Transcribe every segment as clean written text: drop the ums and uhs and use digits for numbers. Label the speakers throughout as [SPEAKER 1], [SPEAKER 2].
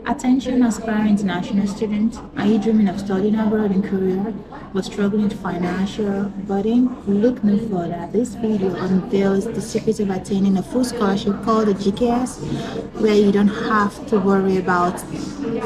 [SPEAKER 1] Attention aspiring international students, are you dreaming of studying abroad in Korea but struggling with financial burden? Look no further. This video unveils the secret of attaining a full scholarship called the GKS, where you don't have to worry about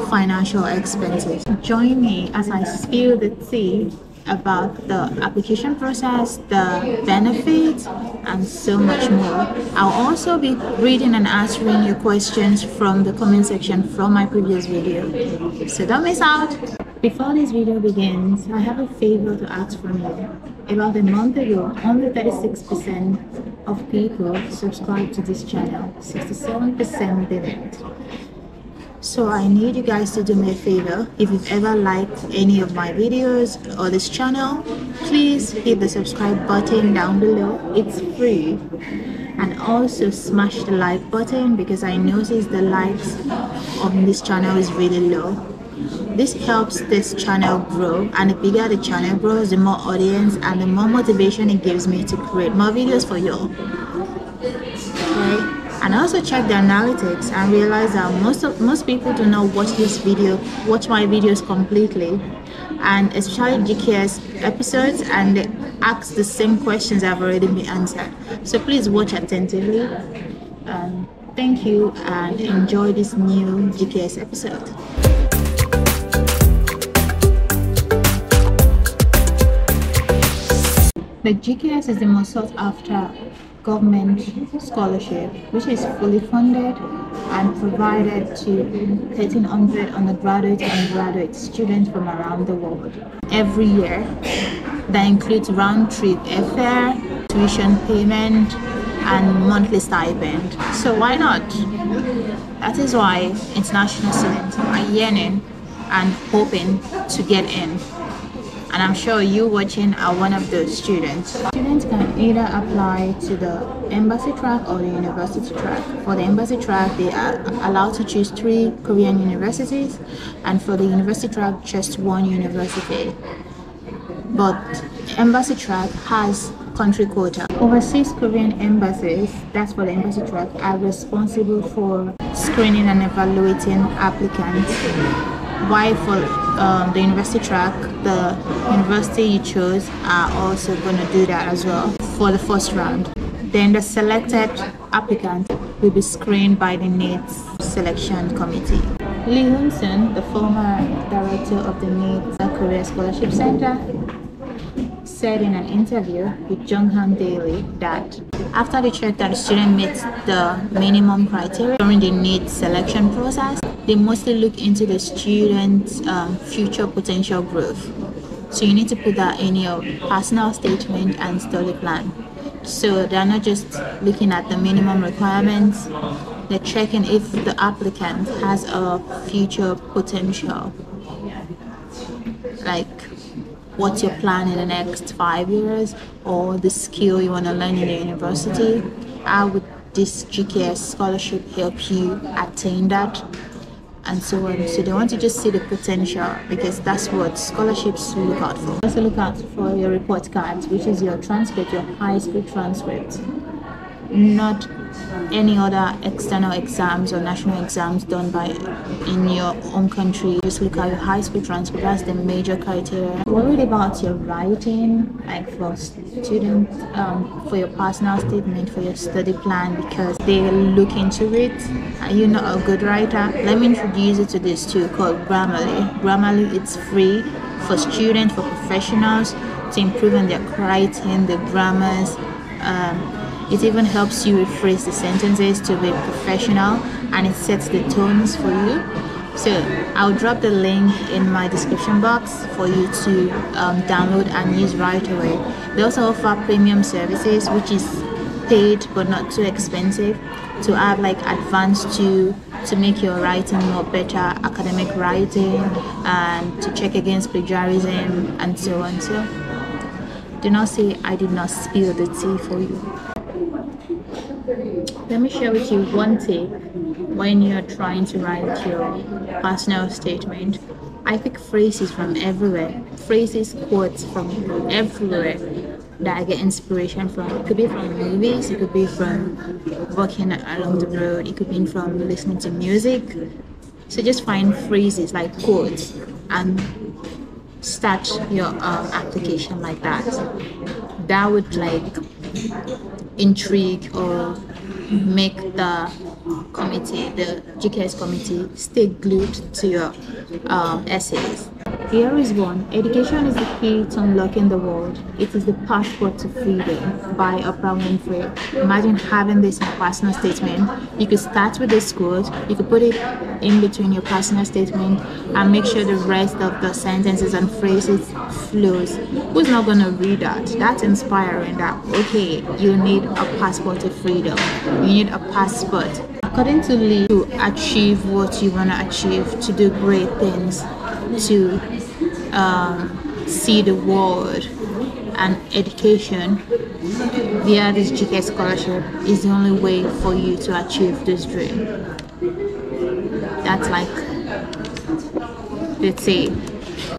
[SPEAKER 1] financial expenses. Join me as I spill the tea about the application process, the benefits, and so much more. I'll also be reading and answering your questions from the comment section from my previous video, so don't miss out. Before this video begins, I have a favor to ask from you. About a month ago, only 36% of people subscribed to this channel, 67% didn't. So I need you guys to do me a favor. If you've ever liked any of my videos or this channel, please hit the subscribe button down below. It's free. And also smash the like button, because I noticed the likes on this channel is really low. This helps this channel grow, and the bigger the channel grows, the more audience and the more motivation it gives me to create more videos for you. Okay? And also check the analytics and realize that most people do not watch my videos completely, and especially GKS episodes, and they ask the same questions that have already been answered. So please watch attentively. Thank you and enjoy this new GKS episode. The GKS is the most sought after government scholarship, which is fully funded and provided to 1,300 undergraduate and graduate students from around the world every year. That includes round-trip airfare, tuition payment, and monthly stipend. So why not? That is why international students are yearning and hoping to get in. And I'm sure you watching are one of those students. Students can either apply to the embassy track or the university track. For the embassy track, they are allowed to choose 3 Korean universities, and for the university track, just 1 university. But embassy track has country quota. Overseas Korean embassies, that's for the embassy track, are responsible for screening and evaluating applicants. Why for the university track, the university you chose are also going to do that as well for the first round. Then the selected applicant will be screened by the NEET selection committee. Lee Hunsun, the former director of the NEET Korea Scholarship Center, said in an interview with Jonghan Daily that after they checked that the student meets the minimum criteria during the NEET selection process, they mostly look into the student's future potential growth. So you need to put that in your personal statement and study plan. So they're not just looking at the minimum requirements, they're checking if the applicant has a future potential. Like, what's your plan in the next 5 years, or the skill you want to learn in the university? How would this GKS scholarship help you attain that? And so on. So they want to just see the potential, because that's what scholarships look out for. Also look out for your report cards, which is your transcript, your high school transcript. Not any other external exams or national exams done by in your own country. Just look at your high school transcript. That's the major criteria. Worried about your writing, like for students, for your personal statement, for your study plan, because they look into it. Are you not a good writer? Let me introduce you to this tool called Grammarly. Grammarly, it's free for students, for professionals, to improve on their writing, the grammars. It even helps you rephrase the sentences to be professional, and it sets the tones for you. So I'll drop the link in my description box for you to download and use right away. They also offer premium services, which is paid but not too expensive, to add like advanced to make your writing more better, academic writing, and to check against plagiarism and so on. So do not say I did not spill the tea for you. Let me share with you one tip when you're trying to write your personal statement. I pick phrases from everywhere, phrases, quotes from everywhere that I get inspiration from. It could be from movies, it could be from walking along the road, it could be from listening to music, So just find phrases like quotes and start your application like that. That would like intrigue or make the committee, the GKS committee, stay glued to your essays. Here is one. Education is the key to unlocking the world. It is the passport to freedom by Oprah Winfrey. Imagine having this in a personal statement. You could start with this quote, you could put it in between your personal statement and make sure the rest of the sentences and phrases flows. Who's not going to read that? That's inspiring that, okay, you need a passport to freedom. You need a passport. According to Lee, to achieve what you want to achieve, to do great things, to see the world, and education via this GKS scholarship is the only way for you to achieve this dream. That's like, let's say,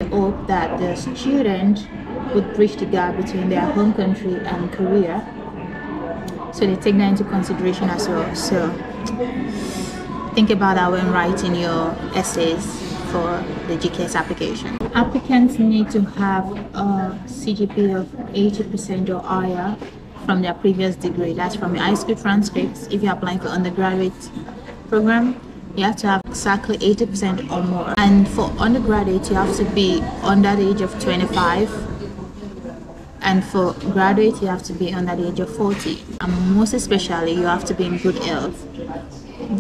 [SPEAKER 1] I hope that the student would bridge the gap between their home country and Korea, so they take that into consideration as well. So think about that when writing your essays for the GKS application. Applicants need to have a CGPA of 80% or higher from their previous degree. That's from your high school transcripts. If you're applying for undergraduate program, you have to have exactly 80% or more. And for undergraduate, you have to be under the age of 25. And for graduate, you have to be under the age of 40. And most especially, you have to be in good health.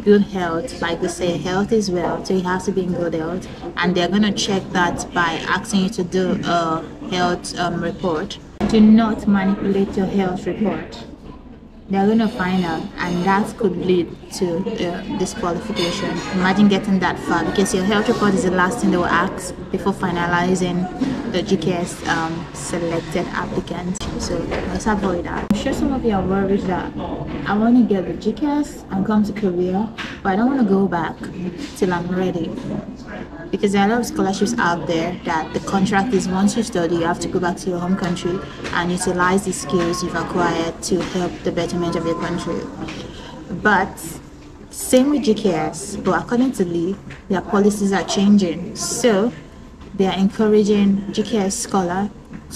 [SPEAKER 1] Good health, like we say, health is wealth, so you have to be in good health, and they're going to check that by asking you to do a health report. Do not manipulate your health report. They're going to find out, and that could lead to disqualification. Imagine getting that far, because your health report is the last thing they will ask before finalizing the GKS selected applicant. So let's avoid that. I'm sure some of you are worried that I want to get the GKS and come to Korea, but I don't want to go back till I'm ready. Because there are a lot of scholarships out there that the contract is once you study, you have to go back to your home country and utilize the skills you've acquired to help the betterment of your country. But same with GKS, but according to Lee, their policies are changing. So they are encouraging GKS scholar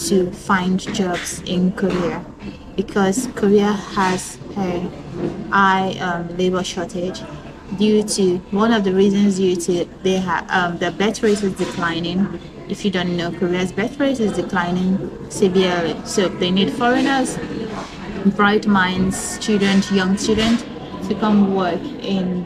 [SPEAKER 1] to find jobs in Korea, because Korea has a high labor shortage due to one of the reasons due to they have the birth rate is declining. If you don't know, Korea's birth rate is declining severely, so they need foreigners, bright minds, young students to come work in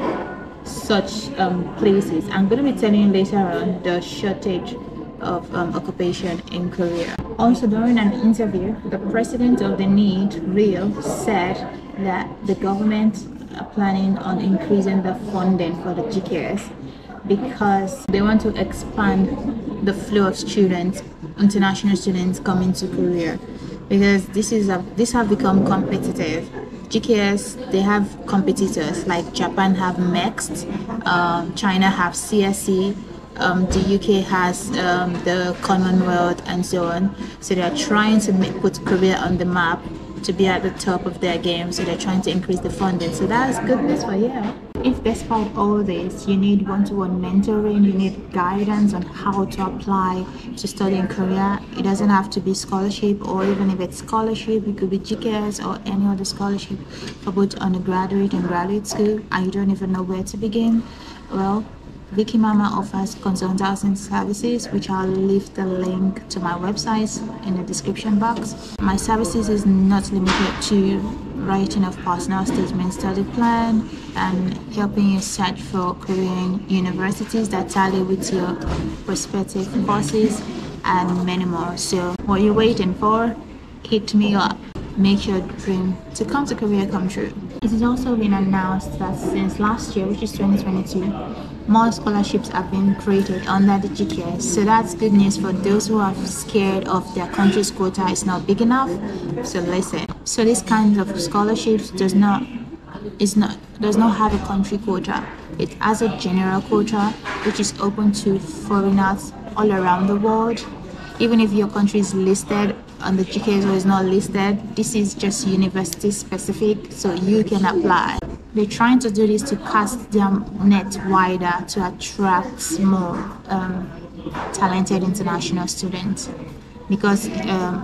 [SPEAKER 1] such places. I'm going to be telling you later on the shortage of occupation in Korea. Also, during an interview, the president of the NEED, Real, said that the government are planning on increasing the funding for the GKS because they want to expand the flow of students, international students coming to Korea, because this have become competitive. GKS, they have competitors like Japan have Next, China have CSE, the UK has the Commonwealth, and so on. So they are trying to put Korea on the map to be at the top of their game. So they're trying to increase the funding. So that's good news for you. If despite all this, you need one-to-one mentoring, you need guidance on how to apply to study in Korea, it doesn't have to be scholarship, or even if it's scholarship, it could be GKS or any other scholarship for both undergraduate and graduate school, and you don't even know where to begin. Well, VickkyMama offers consulting services, which I'll leave the link to my website in the description box. My services is not limited to writing of personal statement, study plan, and helping you search for Korean universities that tally with your prospective courses and many more. So what are you waiting for? Hit me up. Make your dream to come to Korea come true. It has also been announced that since last year, which is 2022, more scholarships have been created under the GKS. So that's good news for those who are scared of their country's quota is not big enough. So listen. So this kind of scholarships does not have a country quota. It has a general quota which is open to foreigners all around the world. Even if your country is listed on the GKS or is not listed, this is just university specific, so you can apply. They're trying to do this to cast their net wider to attract more talented international students, because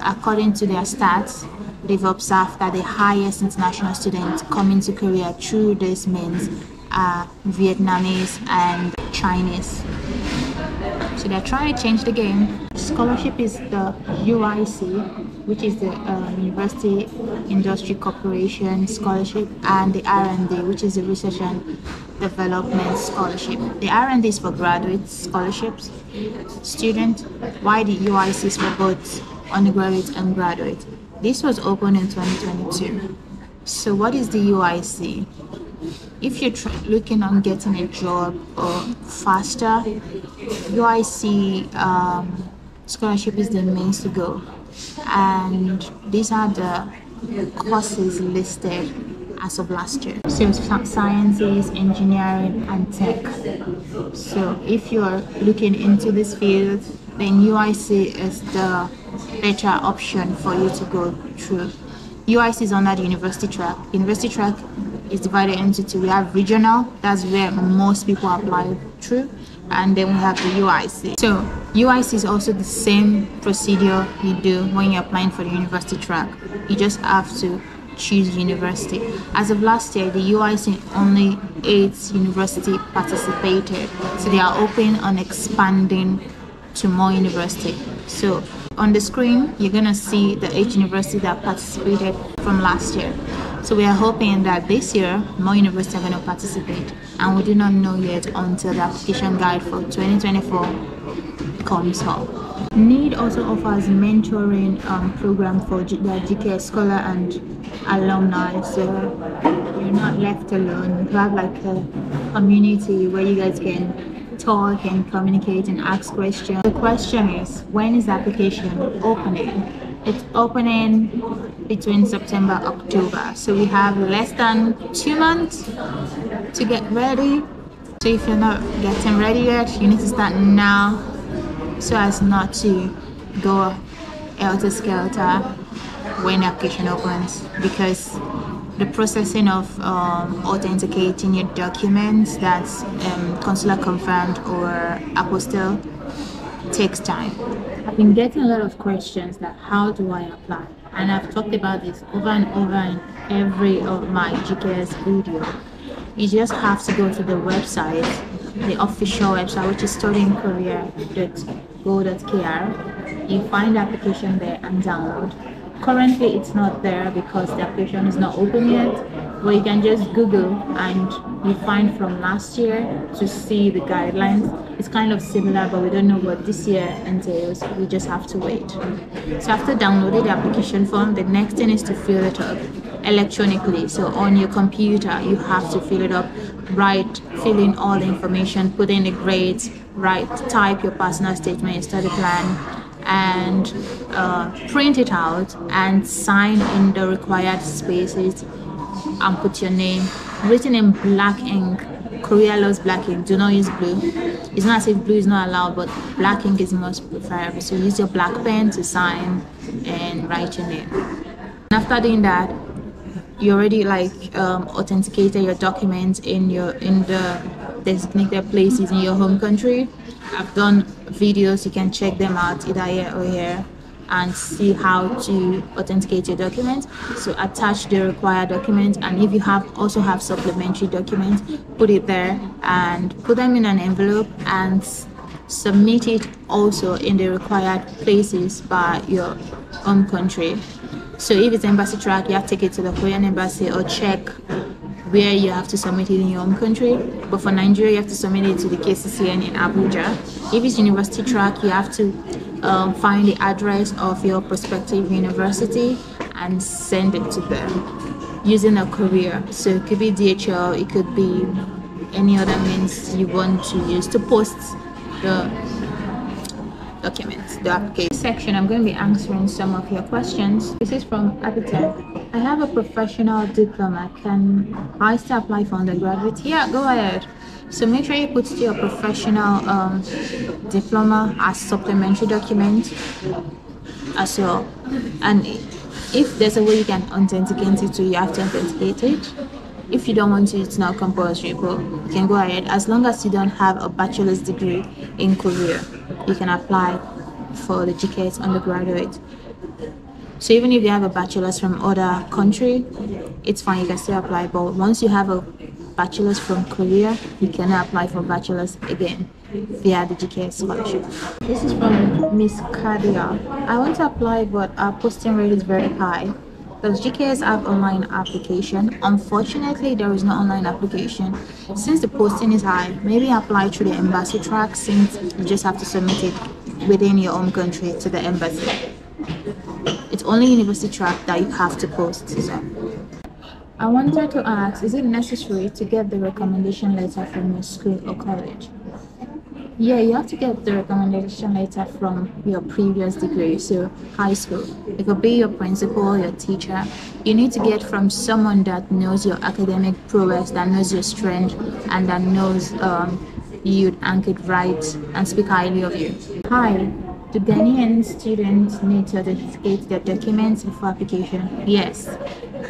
[SPEAKER 1] according to their stats, they've observed that the highest international students coming to Korea through this means are Vietnamese and Chinese. So they're trying to change the game. Scholarship is the UIC, which is the University Industry Corporation Scholarship, and the R&D, which is the Research and Development Scholarship. The R&D is for graduate scholarships, student, while the UIC is for both undergraduate and graduate. This was opened in 2022. So what is the UIC? If you're looking on getting a job or faster, UIC scholarship is the means to go. And these are the courses listed as of last year. So sciences, engineering, and tech. So if you're looking into this field, then UIC is the better option for you to go through. UIC is under the university track. University track is divided into two. We have regional, that's where most people apply through, and then we have the UIC. So UIC is also the same procedure you do when you're applying for the university track. You just have to choose university. As of last year, the UIC only 8 universities participated, so they are open on expanding to more university. So on the screen, you're gonna see the 8 universities that participated from last year. So we are hoping that this year more universities are going to participate, and we do not know yet until the application guide for 2024 comes up. NEED also offers mentoring program for the GKS scholar and alumni, so you're not left alone. You have like a community where you guys can talk and communicate and ask questions. The question is, when is the application opening? It's opening between September and October, so we have less than 2 months to get ready. So if you're not getting ready yet, you need to start now so as not to go helter-skelter when the application opens, because the processing of authenticating your documents, that's consular confirmed or apostille, takes time. I've been getting a lot of questions that how do I apply, and I've talked about this over and over in every of my GKS video. You just have to go to the website, the official website, which is studentkorea.go.kr. You find the application there and download. Currently it's not there because the application is not open yet, but you can just Google and you find from last year to see the guidelines. It's kind of similar, but we don't know what this year entails. We just have to wait. So after downloading the application form, the next thing is to fill it up electronically. So on your computer, you have to fill it up, fill in all the information, put in the grades, type your personal statement, your study plan, and print it out and sign in the required spaces and put your name written in black ink. Korea loves black ink. Do not use blue. It's not as if blue is not allowed, but black ink is most preferable. So use your black pen to sign and write your name. And after doing that, you already authenticated your documents in the designated places in your home country. I've done videos, you can check them out either here or here and see how to authenticate your documents. So attach the required documents, and if you also have supplementary documents, put it there and put them in an envelope and submit it also in the required places by your home country. So if it's embassy track, you have to take it to the Korean embassy or check where you have to submit it in your home country. But for Nigeria, you have to submit it to the KCCN in Abuja. If it's university track, you have to find the address of your prospective university and send it to them using a courier. So it could be DHL, it could be any other means you want to use to post the documents, the application section. I'm going to be answering some of your questions. This is from Abitek. I have a professional diploma. Can I still apply for undergraduate? Yeah, go ahead. So make sure you put your professional diploma as supplementary document as well. And if there's a way you can authenticate it, so you have to authenticate it. If you don't want to, it's not compulsory, but you can go ahead. As long as you don't have a bachelor's degree in Korea, you can apply for the GKS Undergraduate. So even if you have a bachelor's from other country, it's fine, you can still apply. But once you have a bachelor's from Korea, you cannot apply for bachelor's again via the GKS scholarship. This is from Miss Kadia. I want to apply, but our posting rate is very high. Does GKS have online application? Unfortunately, there is no online application. Since the posting is high, maybe apply through the embassy track, since you just have to submit it within your own country to the embassy. It's only university track that you have to post. So I wanted to ask, is it necessary to get the recommendation letter from your school or college? Yeah, you have to get the recommendation letter from your previous degree, so high school. It could be your principal, your teacher. You need to get from someone that knows your academic prowess, that knows your strength, and that knows you'd anchor it right and speak highly of you. Hi, do Ghanaian students need to authenticate their documents before application? Yes,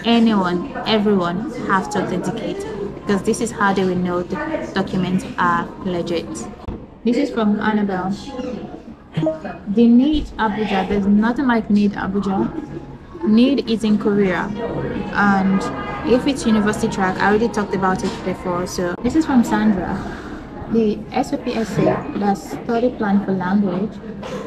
[SPEAKER 1] everyone have to authenticate, because this is how they will know the documents are legit. This is from Annabelle. The NEED Abuja, there's nothing like NEED Abuja. NEED is in Korea, and if it's university track, I already talked about it before. So this is from Sandra. The SOPSA, that's study plan for language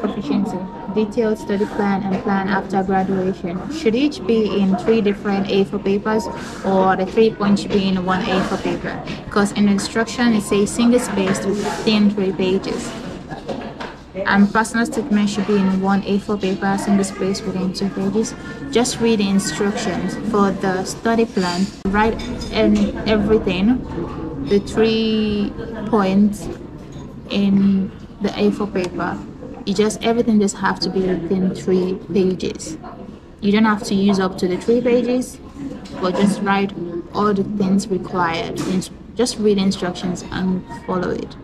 [SPEAKER 1] proficiency, detailed study plan and plan after graduation, should each be in 3 different A4 papers, or the 3 points should be in 1 A4 paper? Because in the instruction it says single spaced within 3 pages, and personal statement should be in 1 A4 paper, single spaced within 2 pages. Just read the instructions for the study plan, write everything, the 3 points in the A4 paper. Everything just have to be within 3 pages. You don't have to use up to the 3 pages, but just write all the things required. Just read instructions and follow it.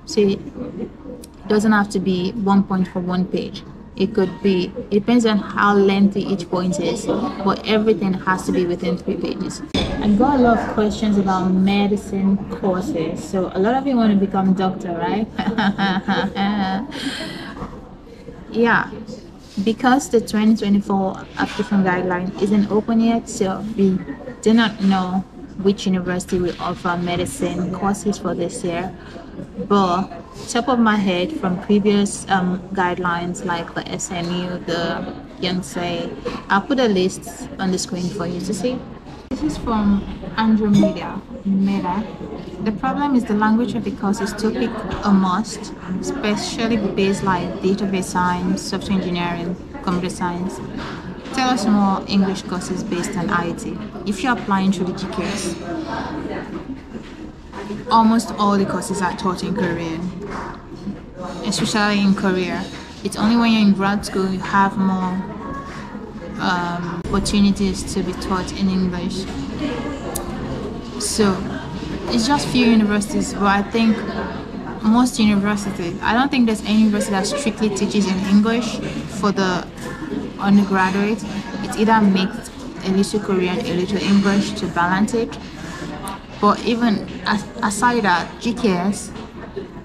[SPEAKER 1] See, it doesn't have to be 1 point for 1 page. It could be, it depends on how lengthy each point is, but everything has to be within 3 pages. I got a lot of questions about medicine courses. So a lot of you want to become doctor, right? Yeah, because the 2024 application guideline isn't open yet, so we do not know which university will offer medicine courses for this year. But top of my head, from previous guidelines like the SMU, the Yonsei, I'll put a list on the screen for you to see. This is from Andromeda. The problem is the language of the course is topic a must, especially based like database science, software engineering, computer science. Tell us more English courses based on IT. If you're applying through the GKS, almost all the courses are taught in Korean, especially in Korea. It's only when you're in grad school you have more opportunities to be taught in English. So it's just few universities, but I think most universities, I don't think there's any university that strictly teaches in English for the undergraduate. It's either mixed, a little Korean, a little English to balance it. But even aside that, GKS,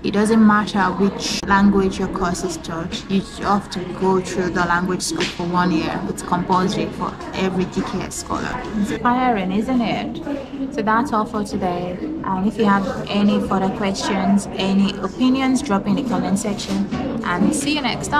[SPEAKER 1] it doesn't matter which language your course is taught. You have to go through the language school for 1 year. It's compulsory for every GKS scholar. Inspiring, isn't it? So that's all for today. And if you have any further questions, any opinions, drop in the comment section. And see you next time.